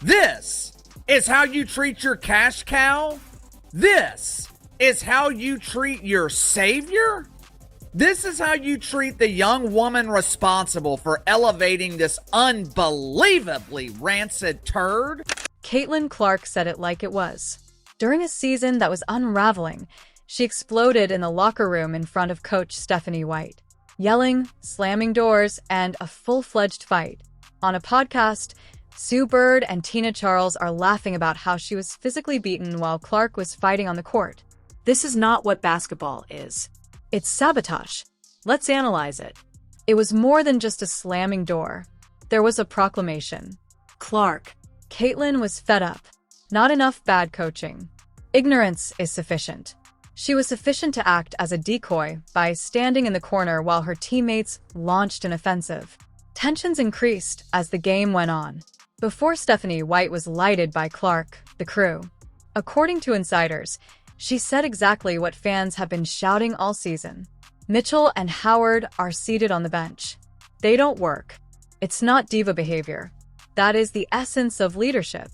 This is how you treat your cash cow? This is how you treat your savior? This is how you treat the young woman responsible for elevating this unbelievably rancid turd? Caitlin Clark said it like it was. During a season that was unraveling, she exploded in the locker room in front of coach Stephanie White, yelling, slamming doors, and a full-fledged fight. On a podcast, Sue Bird and Tina Charles are laughing about how she was physically beaten while Clark was fighting on the court. This is not what basketball is. It's sabotage. Let's analyze it. It was more than just a slamming door. There was a proclamation. Clark. Caitlin was fed up. Not enough bad coaching. Ignorance is sufficient. She was sufficient to act as a decoy by standing in the corner while her teammates launched an offensive. Tensions increased as the game went on. Before Stephanie White was lighted by Clark, the crew. According to insiders, she said exactly what fans have been shouting all season. Mitchell and Howard are seated on the bench. They don't work. It's not diva behavior. That is the essence of leadership.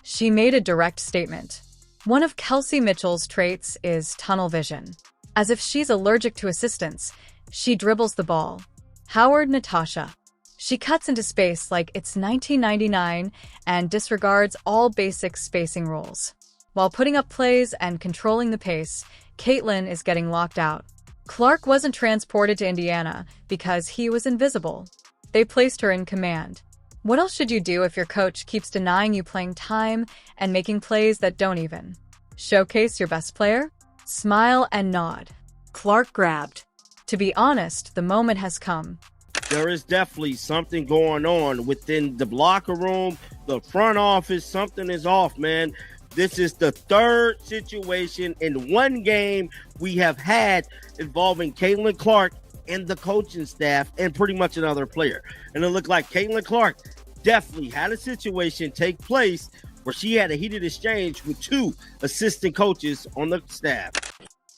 She made a direct statement. One of Kelsey Mitchell's traits is tunnel vision. As if she's allergic to assistance, she dribbles the ball. Howard Natasha. She cuts into space like it's 1999 and disregards all basic spacing rules. While putting up plays and controlling the pace, Caitlin is getting locked out. Clark wasn't transported to Indiana because he was invisible. They placed her in command. What else should you do if your coach keeps denying you playing time and making plays that don't even showcase your best player? Smile and nod. Clark grabbed. To be honest, the moment has come. There is definitely something going on within the locker room, the front office. Something is off, man. This is the third situation in one game we have had involving Caitlin Clark and the coaching staff and pretty much another player. And it looked like Caitlin Clark definitely had a situation take place where she had a heated exchange with two assistant coaches on the staff.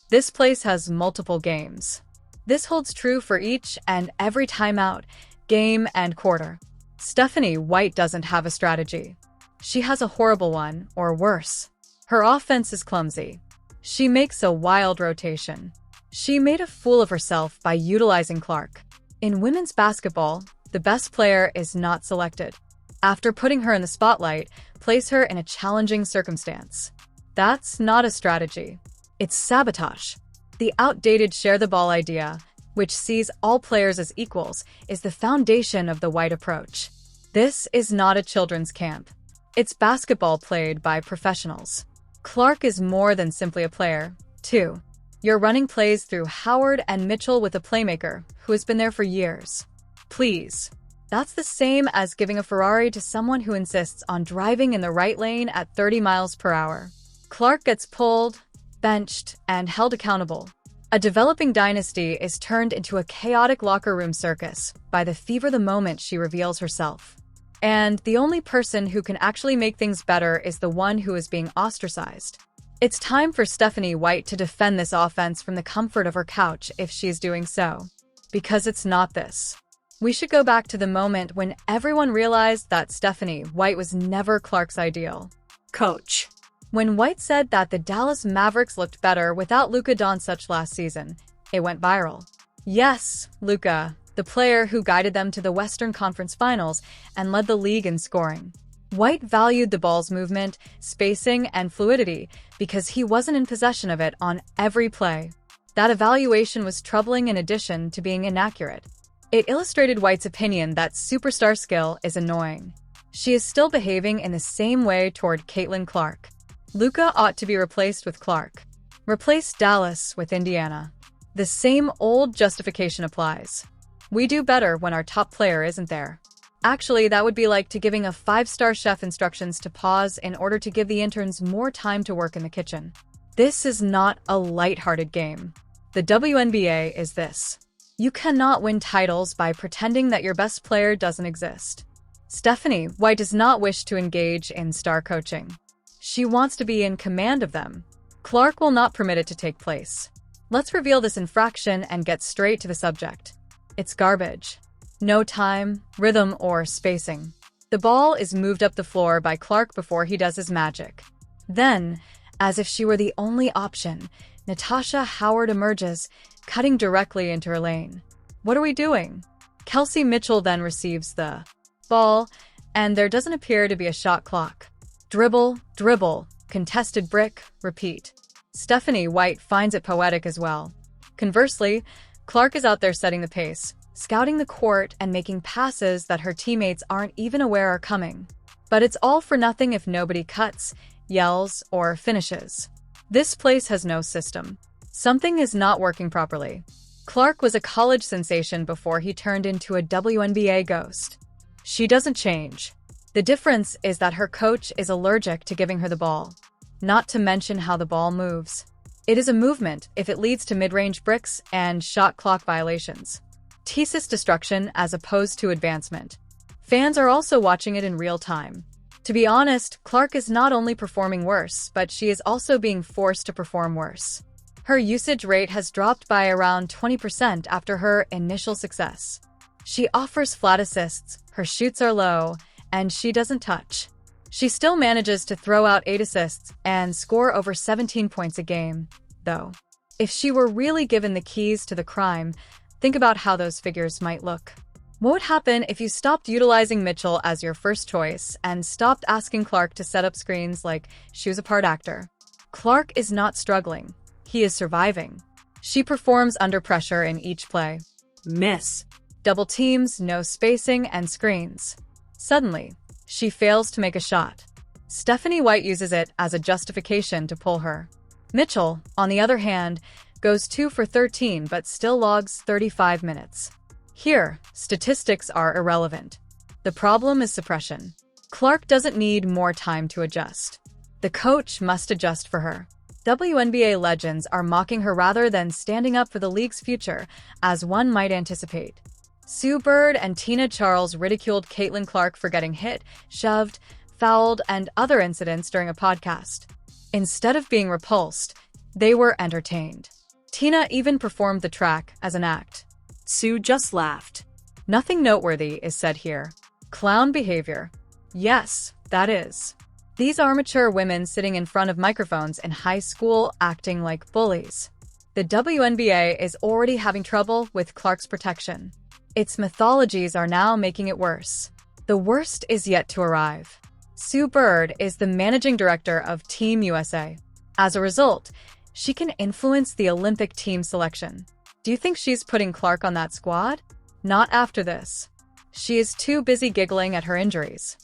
This place has multiple games. This holds true for each and every timeout, game, and quarter. Stephanie White doesn't have a strategy. She has a horrible one, or worse. Her offense is clumsy. She makes a wild rotation. She made a fool of herself by utilizing Clark. In women's basketball, the best player is not selected. After putting her in the spotlight, place her in a challenging circumstance. That's not a strategy. It's sabotage. The outdated share the ball idea, which sees all players as equals, is the foundation of the White approach. This is not a children's camp. It's basketball played by professionals. Clark is more than simply a player, too. You're running plays through Howard and Mitchell with a playmaker who has been there for years. Please. That's the same as giving a Ferrari to someone who insists on driving in the right lane at 30 miles per hour. Clark gets pulled, benched, and held accountable. A developing dynasty is turned into a chaotic locker room circus by the fever the moment she reveals herself. And the only person who can actually make things better is the one who is being ostracized. It's time for Stephanie White to defend this offense from the comfort of her couch if she's doing so. Because it's not this. We should go back to the moment when everyone realized that Stephanie White was never Clark's ideal. Coach. When White said that the Dallas Mavericks looked better without Luka Doncic last season, it went viral. Yes, Luka, the player who guided them to the Western Conference Finals and led the league in scoring. White valued the ball's movement, spacing, and fluidity because he wasn't in possession of it on every play. That evaluation was troubling in addition to being inaccurate. It illustrated White's opinion that superstar skill is annoying. She is still behaving in the same way toward Caitlin Clark. Luka ought to be replaced with Clark. Replace Dallas with Indiana. The same old justification applies. We do better when our top player isn't there. Actually, that would be like to giving a 5-star chef instructions to pause in order to give the interns more time to work in the kitchen. This is not a lighthearted game. The WNBA is this. You cannot win titles by pretending that your best player doesn't exist. Stephanie White does not wish to engage in star coaching. She wants to be in command of them. Clark will not permit it to take place. Let's reveal this infraction and get straight to the subject. It's garbage. No time, rhythm, or spacing. The ball is moved up the floor by Clark before he does his magic. Then, as if she were the only option, Natasha Howard emerges, cutting directly into her lane. What are we doing? Kelsey Mitchell then receives the ball, and there doesn't appear to be a shot clock. Dribble, dribble, contested brick, repeat. Stephanie White finds it poetic as well. Conversely, Clark is out there setting the pace, scouting the court and making passes that her teammates aren't even aware are coming. But it's all for nothing if nobody cuts, yells, or finishes. This place has no system. Something is not working properly. Clark was a college sensation before he turned into a WNBA ghost. She doesn't change. The difference is that her coach is allergic to giving her the ball. Not to mention how the ball moves. It is a movement if it leads to mid-range bricks and shot clock violations. Thesis destruction as opposed to advancement. Fans are also watching it in real time. To be honest, Clark is not only performing worse, but she is also being forced to perform worse. Her usage rate has dropped by around 20% after her initial success. She offers flat assists, her shoots are low, and she doesn't touch. She still manages to throw out 8 assists and score over 17 points a game, though. If she were really given the keys to the crime, think about how those figures might look. What would happen if you stopped utilizing Mitchell as your first choice and stopped asking Clark to set up screens like she was a part actor? Clark is not struggling. He is surviving. She performs under pressure in each play. Miss. Double teams, no spacing, and screens. Suddenly, she fails to make a shot. Stephanie White uses it as a justification to pull her. Mitchell, on the other hand, goes 2 for 13 but still logs 35 minutes. Here, statistics are irrelevant. The problem is suppression. Clark doesn't need more time to adjust. The coach must adjust for her. WNBA legends are mocking her rather than standing up for the league's future, as one might anticipate. Sue Bird and Tina Charles ridiculed Caitlin Clark for getting hit, shoved, fouled, and other incidents during a podcast. Instead of being repulsed, they were entertained. Tina even performed the track as an act. Sue just laughed. Nothing noteworthy is said here. Clown behavior. Yes, that is. These are mature women sitting in front of microphones in high school acting like bullies. The WNBA is already having trouble with Clark's protection. Its mythologies are now making it worse. The worst is yet to arrive. Sue Bird is the managing director of Team USA. As a result, she can influence the Olympic team selection. Do you think she's putting Clark on that squad? Not after this. She is too busy giggling at her injuries.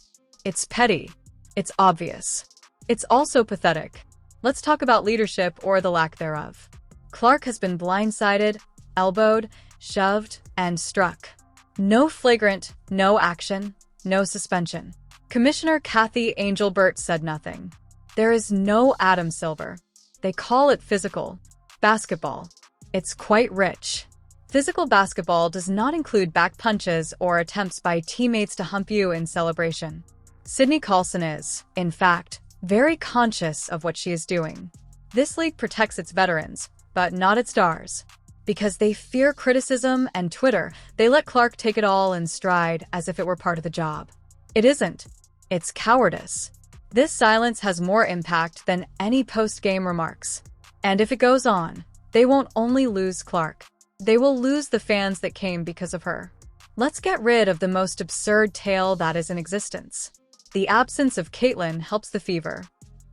It's petty. It's obvious. It's also pathetic. Let's talk about leadership or the lack thereof. Clark has been blindsided, elbowed, shoved, and struck. No flagrant, no action, no suspension. Commissioner Kathy Angelbert said nothing. There is no Adam Silver. They call it physical basketball. It's quite rich. Physical basketball does not include back punches or attempts by teammates to hump you in celebration. Sydney Carlson is, in fact, very conscious of what she is doing. This league protects its veterans, but not its stars. Because they fear criticism and Twitter, they let Clark take it all in stride as if it were part of the job. It isn't. It's cowardice. This silence has more impact than any post-game remarks. And if it goes on, they won't only lose Clark. They will lose the fans that came because of her. Let's get rid of the most absurd tale that is in existence. The absence of Caitlin helps the fever.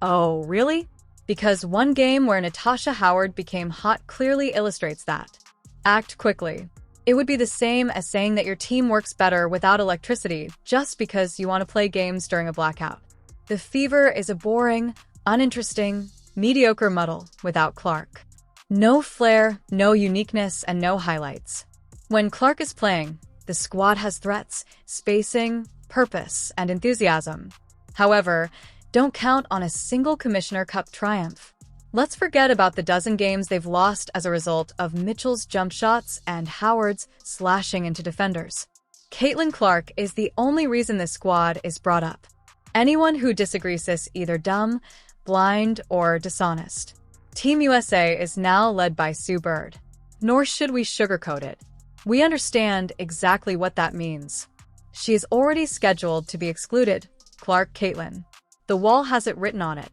Oh, really? Because one game where Natasha Howard became hot clearly illustrates that. Act quickly. It would be the same as saying that your team works better without electricity just because you want to play games during a blackout. The fever is a boring, uninteresting, mediocre muddle without Clark. No flair, no uniqueness, and no highlights. When Clark is playing, the squad has threats, spacing, purpose, and enthusiasm. However, don't count on a single Commissioner Cup triumph. Let's forget about the dozen games they've lost as a result of Mitchell's jump shots and Howard's slashing into defenders. Caitlin Clark is the only reason this squad is brought up. Anyone who disagrees is either dumb, blind, or dishonest. Team USA is now led by Sue Bird. Nor should we sugarcoat it. We understand exactly what that means. She is already scheduled to be excluded. Clark Caitlin. The wall has it written on it.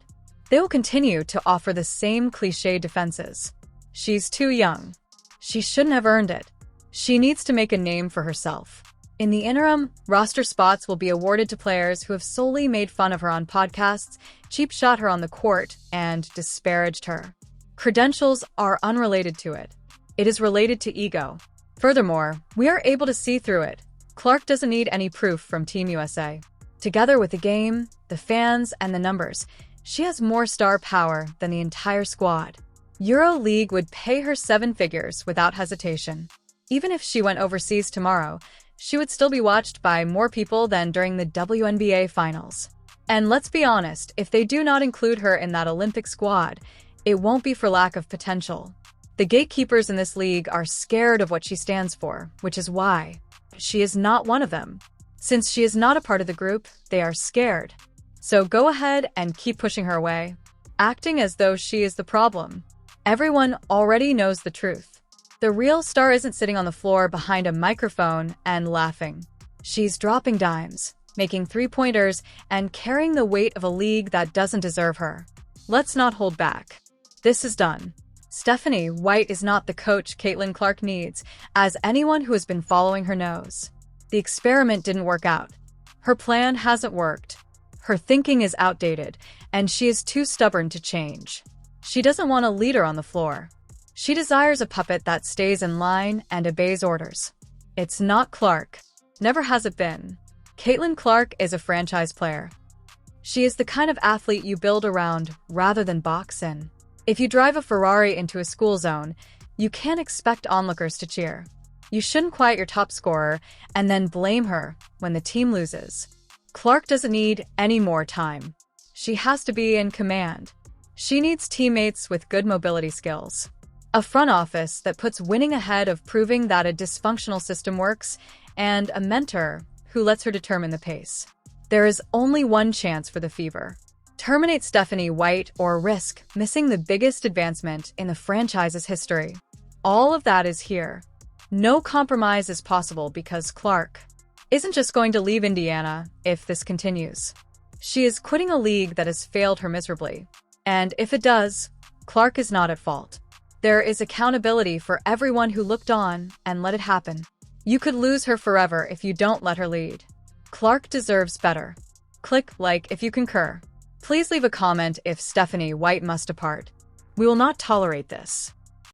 They will continue to offer the same cliché defenses. She's too young. She shouldn't have earned it. She needs to make a name for herself. In the interim, roster spots will be awarded to players who have solely made fun of her on podcasts, cheap-shot her on the court, and disparaged her. Credentials are unrelated to it. It is related to ego. Furthermore, we are able to see through it. Clark doesn't need any proof from Team USA. Together with the game, the fans, and the numbers, she has more star power than the entire squad. EuroLeague would pay her 7 figures without hesitation. Even if she went overseas tomorrow, she would still be watched by more people than during the WNBA finals. And let's be honest, if they do not include her in that Olympic squad, it won't be for lack of potential. The gatekeepers in this league are scared of what she stands for, which is why she is not one of them. Since she is not a part of the group, they are scared. So go ahead and keep pushing her away, acting as though she is the problem. Everyone already knows the truth. The real star isn't sitting on the floor behind a microphone and laughing. She's dropping dimes, making three-pointers, and carrying the weight of a league that doesn't deserve her. Let's not hold back. This is done. Stephanie White is not the coach Caitlin Clark needs, as anyone who has been following her knows. The experiment didn't work out. Her plan hasn't worked. Her thinking is outdated, and she is too stubborn to change. She doesn't want a leader on the floor. She desires a puppet that stays in line and obeys orders. It's not Clark. Never has it been. Caitlin Clark is a franchise player. She is the kind of athlete you build around rather than box in. If you drive a Ferrari into a school zone, you can't expect onlookers to cheer. You shouldn't quiet your top scorer and then blame her when the team loses. Clark doesn't need any more time. She has to be in command. She needs teammates with good mobility skills. A front office that puts winning ahead of proving that a dysfunctional system works, and a mentor who lets her determine the pace. There is only one chance for the Fever. Terminate Stephanie White or risk missing the biggest advancement in the franchise's history. All of that is here. No compromise is possible because Clark isn't just going to leave Indiana if this continues. She is quitting a league that has failed her miserably. And if it does, Clark is not at fault. There is accountability for everyone who looked on and let it happen. You could lose her forever if you don't let her lead. Clark deserves better. Click like if you concur. Please leave a comment if Stephanie White must depart. We will not tolerate this.